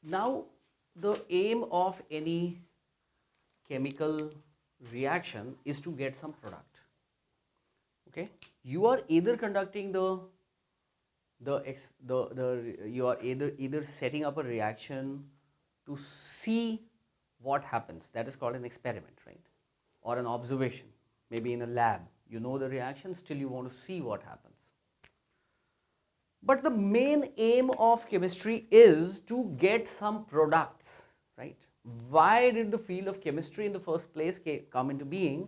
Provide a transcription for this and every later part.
now the aim of any chemical reaction is to get some product. Okay, you are either conducting you are either setting up a reaction to see what happens, that is called an experiment, right, or an observation, maybe in a lab. You know the reaction, still you want to see what happens. But the main aim of chemistry is to get some products, right? Why did the field of chemistry in the first place come into being?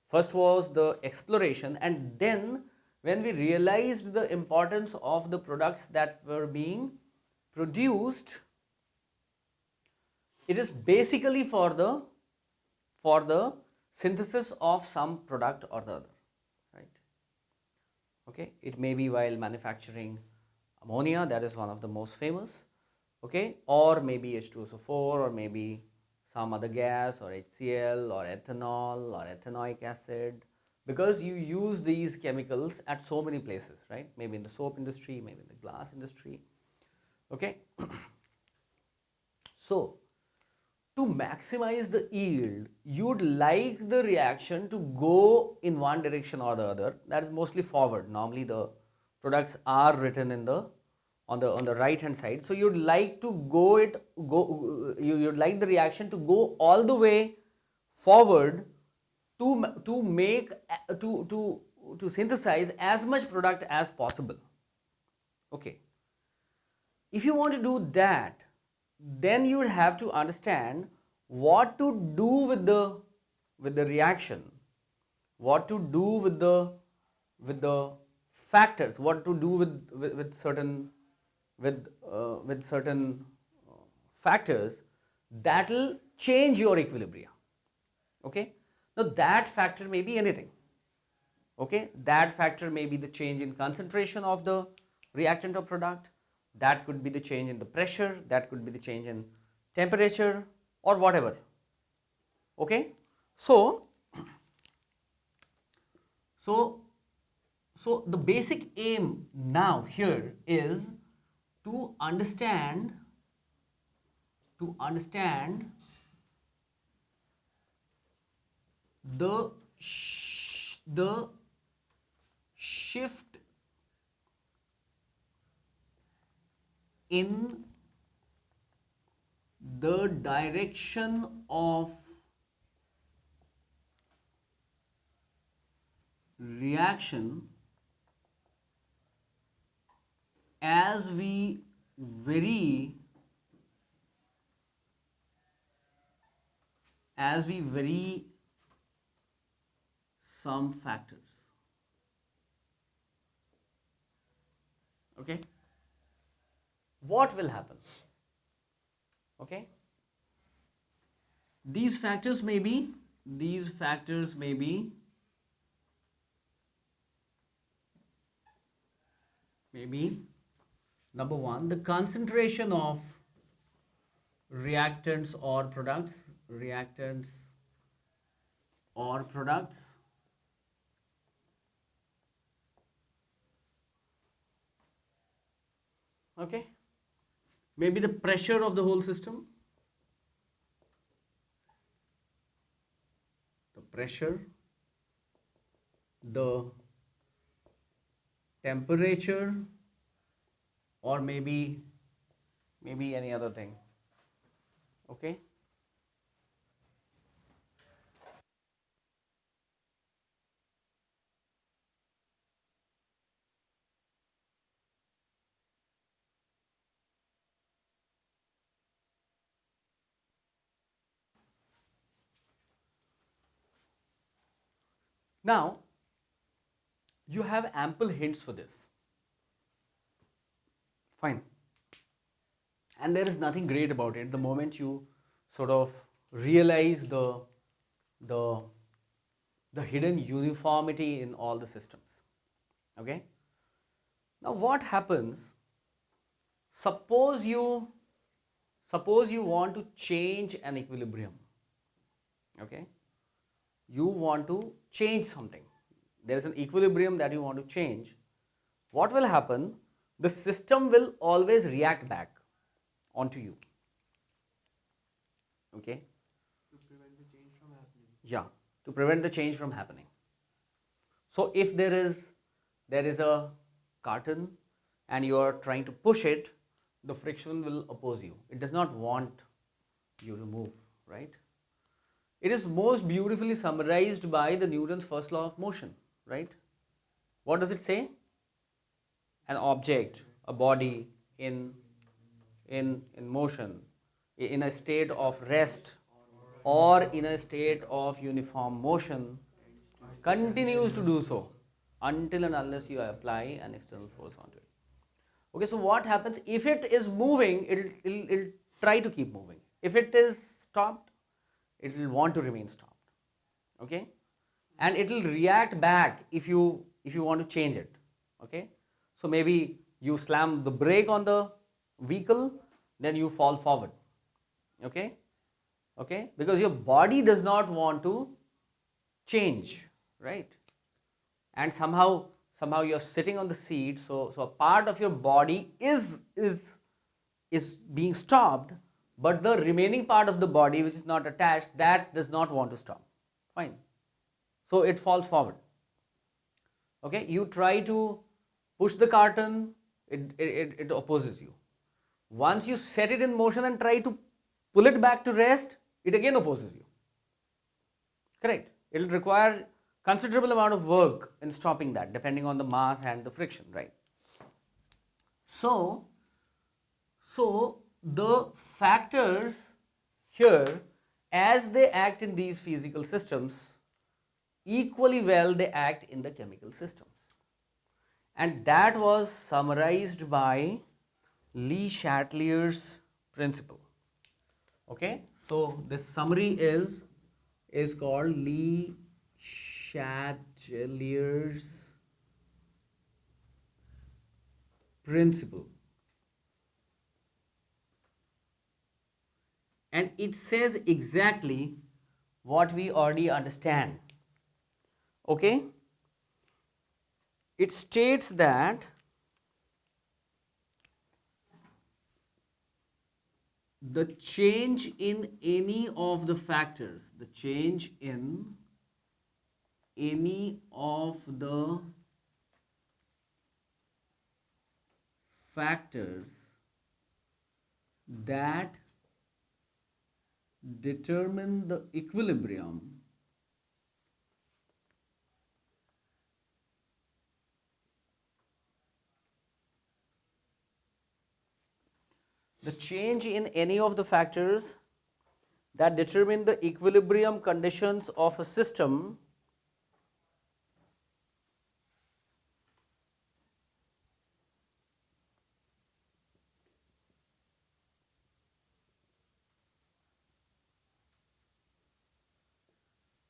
First was the exploration, and then when we realized the importance of the products that were being produced, it is basically for the synthesis of some product or the other, right? Okay, it may be while manufacturing ammonia, that is one of the most famous, okay, or maybe H2SO4, or maybe some other gas, or HCl, or ethanol, or ethanoic acid, because you use these chemicals at so many places, right? Maybe in the soap industry, maybe in the glass industry, okay. So to maximize the yield, you'd like the reaction to go in one direction or the other, that is mostly forward. Normally the products are written in the on the right hand side, so you'd like to you'd like the reaction to go all the way forward to make to synthesize as much product as possible. Okay, if you want to do that, then you would have to understand what to do with the reaction, what to do with the factors, what to do with certain factors that will change your equilibrium. Okay, now that factor may be anything. Okay, that factor may be the change in concentration of the reactant or product, that could be the change in the pressure, that could be the change in temperature, or whatever. Okay, so so so the basic aim now here is to understand the shift in the direction of reaction as we vary some factors. Okay, what will happen? Okay, these factors may be maybe number one, the concentration of reactants or products okay, maybe the pressure of the whole system, the pressure, the temperature, or maybe any other thing. Okay, now you have ample hints for this. Fine, and there is nothing great about it the moment you sort of realize the the hidden uniformity in all the systems. Okay, now what happens, suppose you want to change an equilibrium. Okay, you want to change something, there is an equilibrium that you want to change. What will happen, the system will always react back. onto you. Okay? To prevent the change from happening. Yeah, to prevent the change from happening. So if there is a carton and you are trying to push it, the friction will oppose you. It does not want you to move, right? It is most beautifully summarized by the Newton's first law of motion, right? What does it say? An object, a body in motion, in a state of rest or in a state of uniform motion, continues to do so until and unless you apply an external force onto it. Okay, so what happens if it is moving? It'll try to keep moving. If it is stopped, it will want to remain stopped. Okay, and it will react back if you want to change it. Okay, so maybe you slam the brake on the vehicle, then you fall forward. Okay, okay, because your body does not want to change, right? And somehow you're sitting on the seat, so a part of your body is being stopped, but the remaining part of the body which is not attached, that does not want to stop. Fine, so it falls forward. Okay, you try to push the carton, it opposes you. Once you set it in motion and try to pull it back to rest, it again opposes you. Correct. It will require considerable amount of work in stopping that, depending on the mass and the friction, right? So, the factors here, as they act in these physical systems, equally well they act in the chemical systems. And that was summarized by Le Chatelier's principle. Okay, so this summary is called Le Chatelier's principle, and it says exactly what we already understand. Okay, it states that the change in any of the factors, the change in any of the factors that determine the equilibrium the change in any of the factors that determine the equilibrium conditions of a system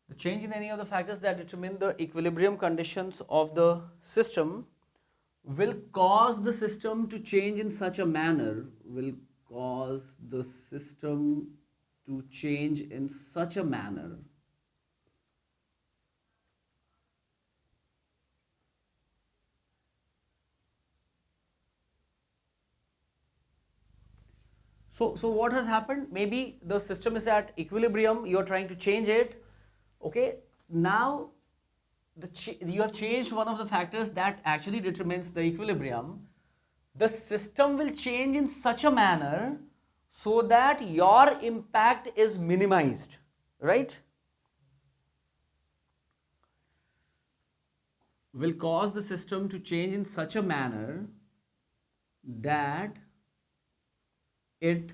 the change in any of the factors that determine the equilibrium conditions of the system will cause the system to change in such a manner, will cause the system to change in such a manner so what has happened? Maybe the system is at equilibrium, you're trying to change it. Okay, now you have changed one of the factors that actually determines the equilibrium. The system will change in such a manner so that your impact is minimized, right? Will cause the system to change in such a manner that it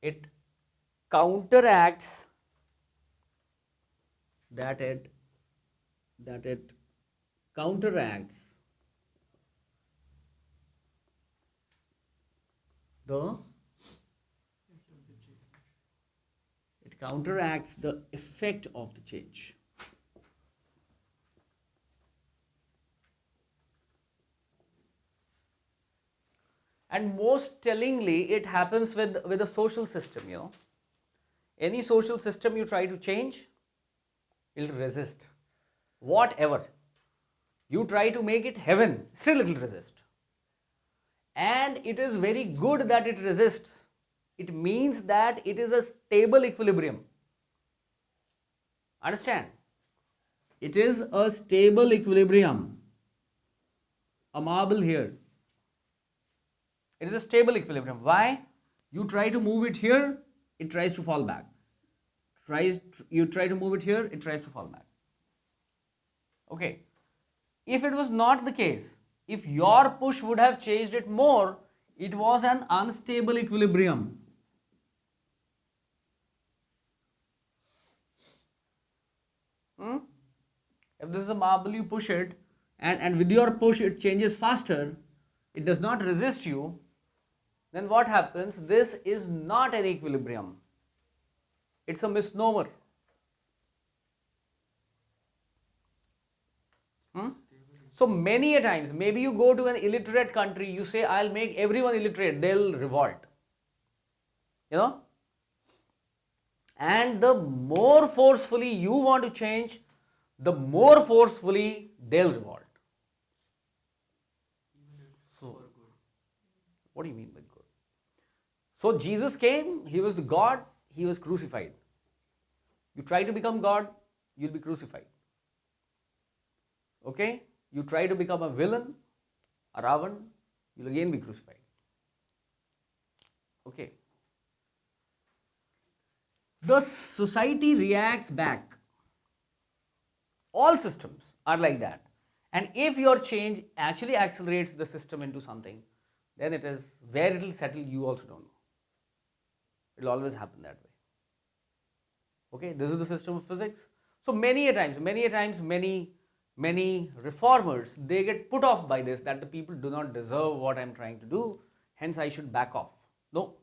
it counteracts that it counteracts the it counteracts the effect of the change. And most tellingly, it happens with a social system, Any social system you try to change, it'll resist. Whatever. You try to make it heaven, still it will resist. and it is very good that it resists. It means that it is a stable equilibrium. Understand? It is a stable equilibrium. A marble here. It is a stable equilibrium. Why? You try to move it here, it tries to fall back. You try to move it here, it tries to fall back. Okay. If it was not the case, if your push would have changed it more, it was an unstable equilibrium. If this is a marble, you push it, and with your push it changes faster, it does not resist you, then what happens? This is not an equilibrium. It's a misnomer. So many a times, maybe you go to an illiterate country, you say, I'll make everyone illiterate, they'll revolt. You know? And the more forcefully you want to change, the more forcefully they'll revolt. So, what do you mean by good? So Jesus came, he was the God, he was crucified. You try to become God, you'll be crucified. Okay? You try to become a villain, a Ravan, you'll again be crucified. Okay. The society reacts back. All systems are like that. And if your change actually accelerates the system into something, then it is where it will settle, you also don't know. It will always happen that way. Okay, this is the system of physics. So many reformers, they get put off by this, that the people do not deserve what I am trying to do, hence I should back off. No.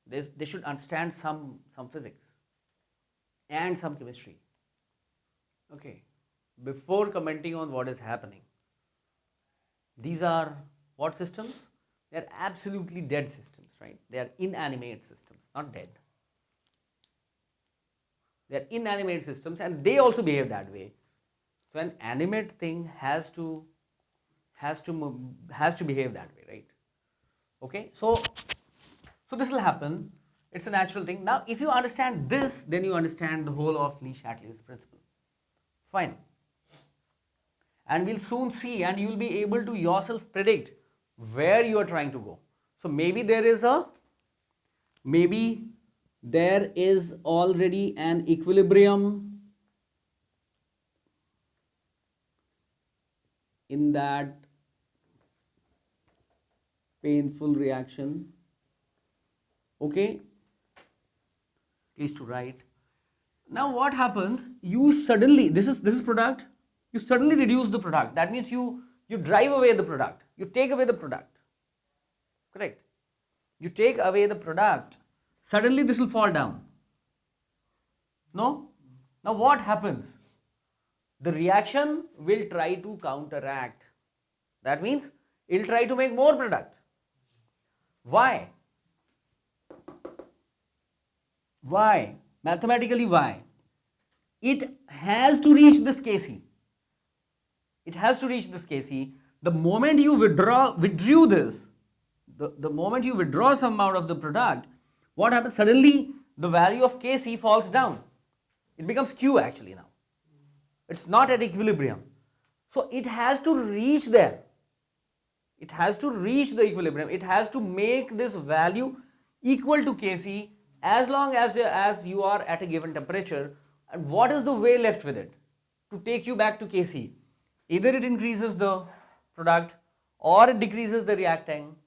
They should understand some physics and some chemistry. Okay. Before commenting on what is happening, these are what systems? They are absolutely dead systems, right? They are inanimate systems, not dead. They are inanimate systems and they also behave that way. So an animate thing has to behave that way, right? Okay, so this will happen. It's a natural thing. Now, if you understand this, then you understand the whole of Le Chatelier's principle. Fine. And we'll soon see, and you'll be able to yourself predict where you are trying to go. So maybe there is already an equilibrium in that painful reaction. Okay, please to write. Now what happens? You suddenly, this is product, you suddenly reduce the product. That means you drive away the product, you take away the product. Correct? You take away the product, suddenly this will fall down. No? Now what happens? The reaction will try to counteract. That means it will try to make more product. Why? Why? Mathematically, why? It has to reach this Kc. It has to reach this Kc. The moment you withdrew this, the moment you withdraw some amount of the product, what happens? Suddenly, the value of Kc falls down. It becomes Q actually now. It's not at equilibrium. So it has to reach there. It has to reach the equilibrium. It has to make this value equal to Kc as long as you are at a given temperature. And what is the way left with it? To take you back to Kc. Either it increases the product, or it decreases the reactant,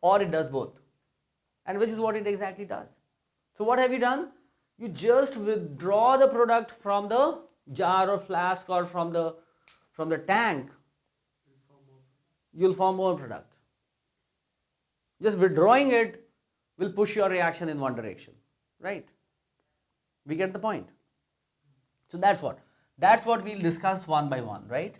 or it does both. And which is what it exactly does. So what have you done? You just withdraw the product from the jar or flask or from the tank. You'll form more product. Just withdrawing it will push your reaction in one direction, right? We get the point. So that's what we'll discuss one by one, right?